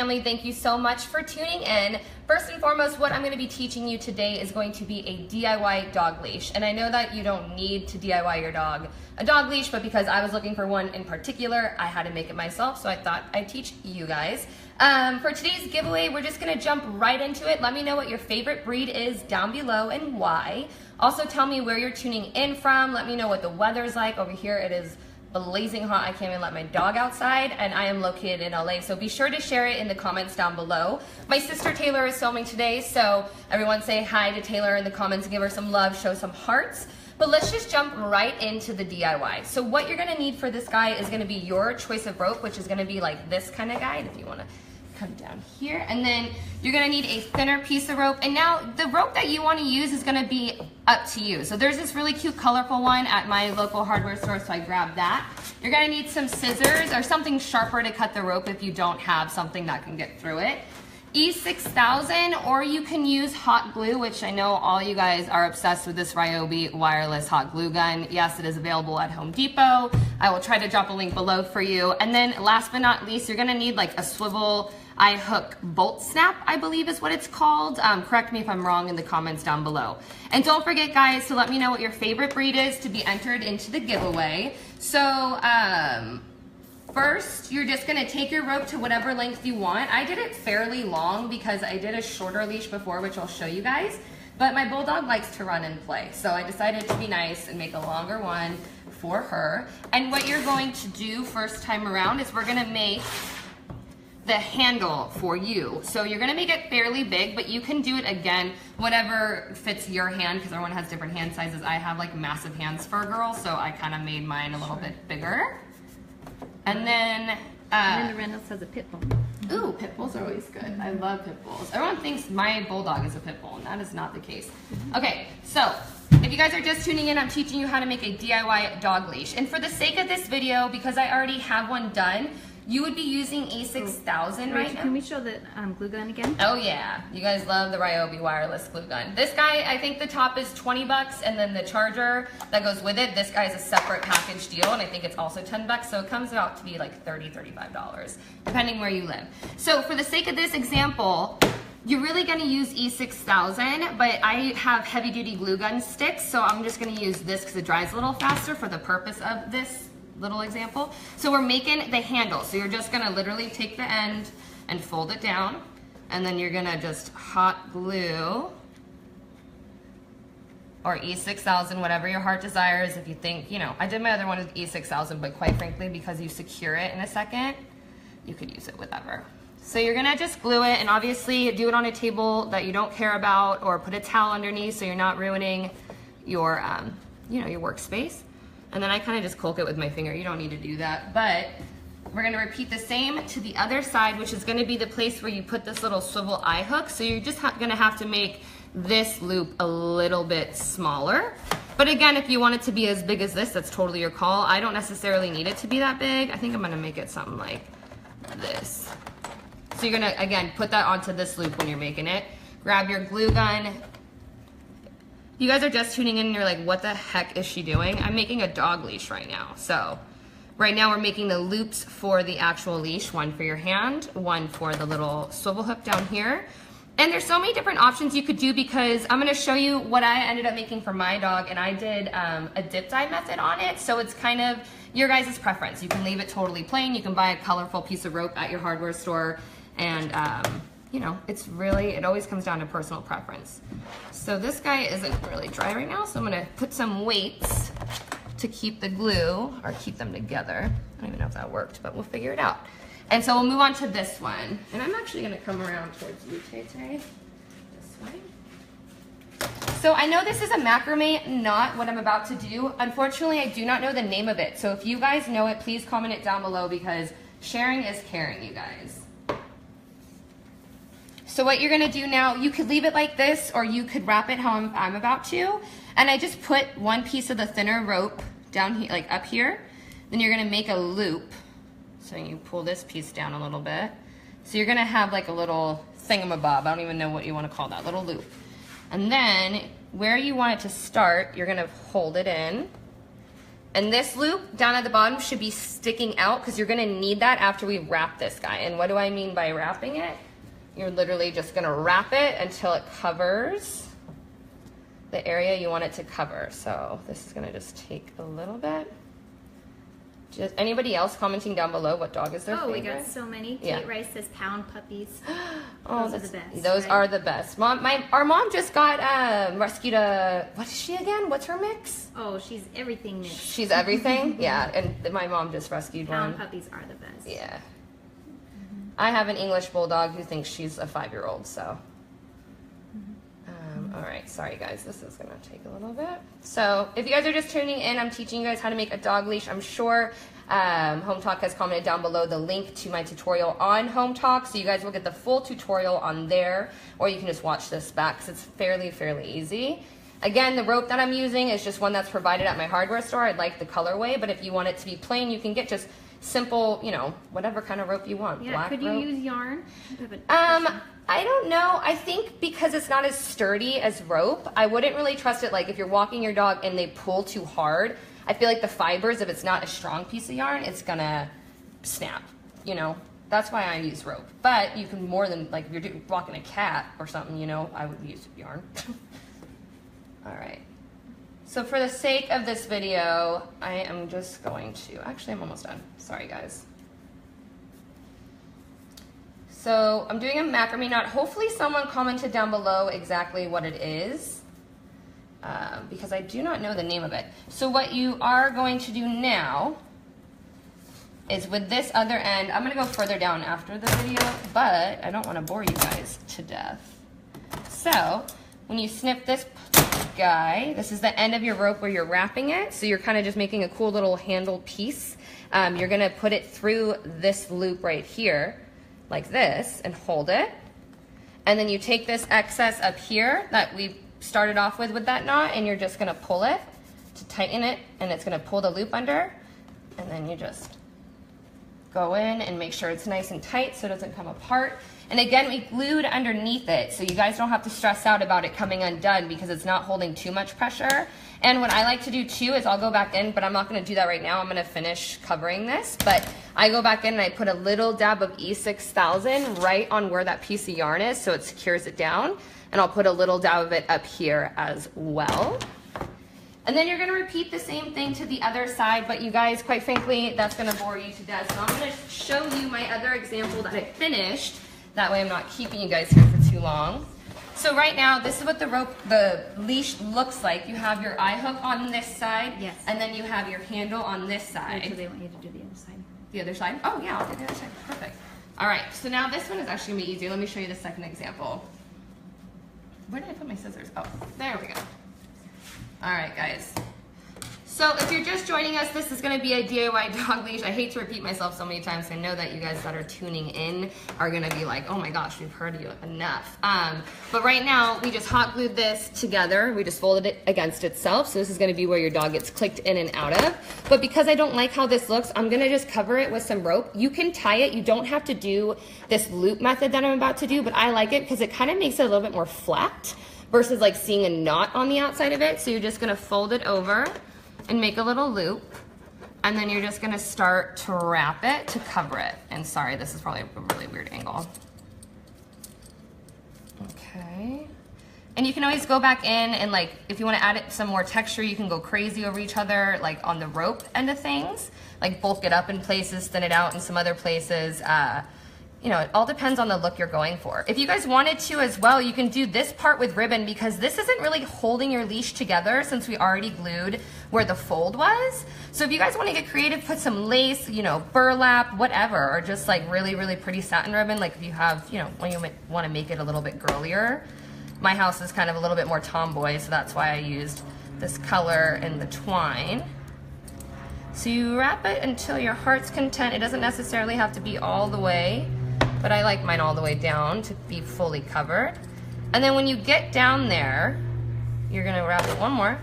Family, thank you so much for tuning in. First and foremost, what I'm going to be teaching you today is going to be a DIY dog leash. And I know that you don't need to DIY your dog a dog leash, but because I was looking for one in particular, I had to make it myself, so I thought I'd teach you guys. For today's giveaway, we're just going to jump right into it. Let me know what your favorite breed is down below and why. Also tell me where you're tuning in from. Let me know what the weather's like. Over here it is blazing hot. I can't even let my dog outside, and I am located in LA, so be sure to share it in the comments down below. My sister Taylor is filming today, so everyone say hi to Taylor in the comments, give her some love, show some hearts. But let's just jump right into the DIY. So what you're gonna need for this guy is gonna be your choice of rope, which is gonna be like this kind of guide, if you wanna come down here, and then you're gonna need a thinner piece of rope. And now the rope that you wanna use is gonna be up to you. So there's this really cute colorful one at my local hardware store, so I grabbed that. You're gonna need some scissors or something sharper to cut the rope if you don't have something that can get through it. E6000, or you can use hot glue, which I know all you guys are obsessed with this Ryobi wireless hot glue gun. Yes, it is available at Home Depot. I will try to drop a link below for you. And then last but not least, you're gonna need like a swivel eye hook bolt snap, I believe is what it's called. Correct me if I'm wrong in the comments down below. And don't forget, guys, to let me know what your favorite breed is to be entered into the giveaway. So first, you're just gonna take your rope to whatever length you want. I did it fairly long because I did a shorter leash before, which I'll show you guys. But my bulldog likes to run and play, so I decided to be nice and make a longer one for her. And what you're going to do first time around is we're gonna make the handle for you. So you're gonna make it fairly big, but you can do it again, whatever fits your hand, because everyone has different hand sizes. I have like massive hands for a girl, so I kind of made mine a little bit bigger. And then Reynolds has a pit bull. Ooh, pit bulls are always good. I love pit bulls. Everyone thinks my bulldog is a pit bull, and that is not the case. Okay, so if you guys are just tuning in, I'm teaching you how to make a DIY dog leash. And for the sake of this video, because I already have one done, you would be using E6000 right now. Can we show the glue gun again? Oh yeah, you guys love the Ryobi wireless glue gun. This guy, I think the top is 20 bucks, and then the charger that goes with it, this guy is a separate package deal, and I think it's also 10 bucks, so it comes out to be like $30, $35, depending where you live. So for the sake of this example, you're really gonna use E6000, but I have heavy duty glue gun sticks, so I'm just gonna use this because it dries a little faster for the purpose of this little example. So we're making the handle. So you're just gonna literally take the end and fold it down, and then you're gonna just hot glue, or E6000, whatever your heart desires. If you think, you know, I did my other one with E6000, but quite frankly, because you secure it in a second, you could use it whatever. So you're gonna just glue it, and obviously do it on a table that you don't care about, or put a towel underneath so you're not ruining your, you know, your workspace. And then I kind of just caulk it with my finger. You don't need to do that, but we're gonna repeat the same to the other side, which is gonna be the place where you put this little swivel eye hook. So you're just gonna have to make this loop a little bit smaller. But again, if you want it to be as big as this, that's totally your call. I don't necessarily need it to be that big. I think I'm gonna make it something like this. So you're gonna, again, put that onto this loop when you're making it. Grab your glue gun. You guys are just tuning in and you're like, what the heck is she doing? I'm making a dog leash right now. So right now we're making the loops for the actual leash, one for your hand, one for the little swivel hook down here. And there's so many different options you could do, because I'm gonna show you what I ended up making for my dog, and I did a dip dye method on it. So it's kind of your guys' preference. You can leave it totally plain. You can buy a colorful piece of rope at your hardware store, and you know, it's really, it always comes down to personal preference. So this guy isn't really dry right now, so I'm gonna put some weights to keep the glue, or keep them together. I don't even know if that worked, but we'll figure it out. And so we'll move on to this one. And I'm actually gonna come around towards you, Tay, this way. So I know this is a macrame knot, what I'm about to do. Unfortunately, I do not know the name of it. So if you guys know it, please comment it down below, because sharing is caring, you guys. So what you're gonna do now, you could leave it like this, or you could wrap it how I'm about to. And I just put one piece of the thinner rope down here, like up here. Then you're gonna make a loop. So you pull this piece down a little bit. So you're gonna have like a little thingamabob. I don't even know what you wanna call that, little loop. And then where you want it to start, you're gonna hold it in. And this loop down at the bottom should be sticking out because you're gonna need that after we wrap this guy. And what do I mean by wrapping it? You're literally just gonna wrap it until it covers the area you want it to cover. So this is gonna just take a little bit. Just anybody else commenting down below what dog is their favorite? We got so many. Kate Rice says pound puppies. Oh, those are the best. Those right? are the best. Our mom just got rescued a, what is she again? What's her mix? Oh, she's everything mixed. She's everything? Yeah, and my mom just rescued one. Pound puppies are the best. Yeah. I have an English bulldog who thinks she's a 5-year-old, so. All right, sorry guys, this is gonna take a little bit. So if you guys are just tuning in, I'm teaching you guys how to make a dog leash. I'm sure Hometalk has commented down below the link to my tutorial on Hometalk, so you guys will get the full tutorial on there, or you can just watch this back because it's fairly easy. Again, the rope that I'm using is just one that's provided at my hardware store. I like the colorway, but if you want it to be plain, you can get just simple, you know, whatever kind of rope you want. Yeah, black could you rope. use yarn? I don't know. I think because it's not as sturdy as rope, I wouldn't really trust it. Like if you're walking your dog and they pull too hard, I feel like the fibers, if it's not a strong piece of yarn, it's gonna snap, you know? That's why I use rope. But you can more than, like if you're walking a cat or something, you know, I would use yarn. All right. So for the sake of this video, I am just going to, actually I'm almost done. Sorry guys. So I'm doing a macrame knot. Hopefully someone commented down below exactly what it is, because I do not know the name of it. So what you are going to do now is with this other end, I'm gonna go further down after the video, but I don't wanna bore you guys to death. So when you snip this guy, this is the end of your rope where you're wrapping it. So you're kind of just making a cool little handled piece. You're gonna put it through this loop right here, like this, and hold it. And then you take this excess up here that we started off with that knot, and you're just gonna pull it to tighten it, and it's gonna pull the loop under, and then you just go in and make sure it's nice and tight so it doesn't come apart. And again, we glued underneath it, so you guys don't have to stress out about it coming undone because it's not holding too much pressure. And what I like to do too is I'll go back in, but I'm not gonna do that right now. I'm gonna finish covering this, but I go back in and I put a little dab of E6000 right on where that piece of yarn is so it secures it down. And I'll put a little dab of it up here as well. And then you're gonna repeat the same thing to the other side, but you guys, quite frankly, that's gonna bore you to death. So I'm gonna show you my other example that I finished. That way I'm not keeping you guys here for too long. So right now, this is what the leash looks like. You have your eye hook on this side, yes, and then you have your handle on this side. So they want you to do the other side. The other side? Oh yeah, I'll do the other side. Perfect. All right, so now this one is actually gonna be easier. Let me show you the second example. Where did I put my scissors? Oh, there we go. All right, guys. So if you're just joining us, this is gonna be a DIY dog leash. I hate to repeat myself so many times. I know that you guys that are tuning in are gonna be like, oh my gosh, we've heard you enough. But right now, we just hot glued this together. We just folded it against itself. So this is gonna be where your dog gets clicked in and out of. But because I don't like how this looks, I'm gonna just cover it with some rope. You can tie it. You don't have to do this loop method that I'm about to do, but I like it because it kind of makes it a little bit more flat versus like seeing a knot on the outside of it. So you're just gonna fold it over and make a little loop, and then you're just gonna start to wrap it to cover it. And sorry, this is probably a really weird angle. Okay. And you can always go back in and like, if you wanna add it some more texture, you can go crazy over each other, like on the rope end of things, like bulk it up in places, thin it out in some other places. You know, it all depends on the look you're going for. If you guys wanted to as well, you can do this part with ribbon because this isn't really holding your leash together since we already glued where the fold was. So if you guys want to get creative, put some lace, you know, burlap, whatever, or just like really, really pretty satin ribbon. Like if you have, you know, when you want to make it a little bit girlier. My house is kind of a little bit more tomboy, so that's why I used this color in the twine. So you wrap it until your heart's content. It doesn't necessarily have to be all the way, but I like mine all the way down to be fully covered. And then when you get down there, you're gonna wrap it one more,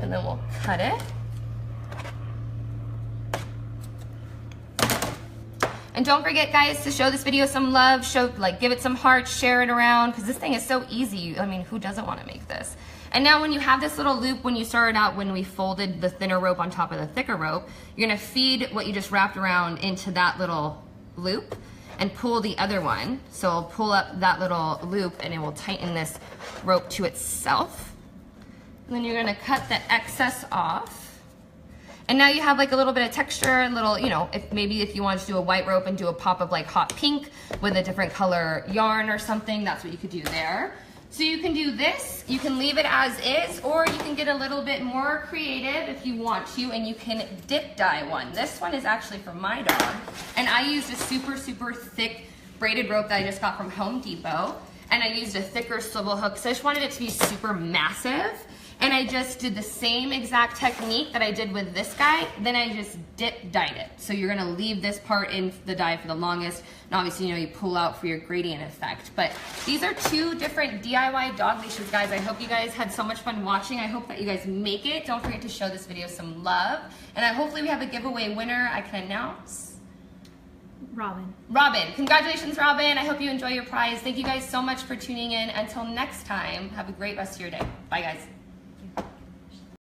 and then we'll cut it. And don't forget, guys, to show this video some love, give it some hearts, share it around, because this thing is so easy. I mean, who doesn't want to make this? And now when you have this little loop, when you started out, when we folded the thinner rope on top of the thicker rope, you're gonna feed what you just wrapped around into that little loop and pull the other one. So I'll pull up that little loop and it will tighten this rope to itself. And then you're gonna cut the excess off. And now you have like a little bit of texture, a little, you know, if you wanted to do a white rope and do a pop of like hot pink with a different color yarn or something, that's what you could do there. So you can do this, you can leave it as is, or you can get a little bit more creative if you want to, and you can dip dye one. This one is actually for my dog, and I used a super, super thick braided rope that I just got from Home Depot, and I used a thicker swivel hook, so I just wanted it to be super massive. And I just did the same exact technique that I did with this guy, then I just dip dyed it. So you're gonna leave this part in the dye for the longest, and obviously, you know, you pull out for your gradient effect. But these are 2 different DIY dog leashes, guys. I hope you guys had so much fun watching. I hope that you guys make it. Don't forget to show this video some love. And hopefully we have a giveaway winner I can announce. Robin. Robin. Congratulations, Robin. I hope you enjoy your prize. Thank you guys so much for tuning in. Until next time, have a great rest of your day. Bye, guys.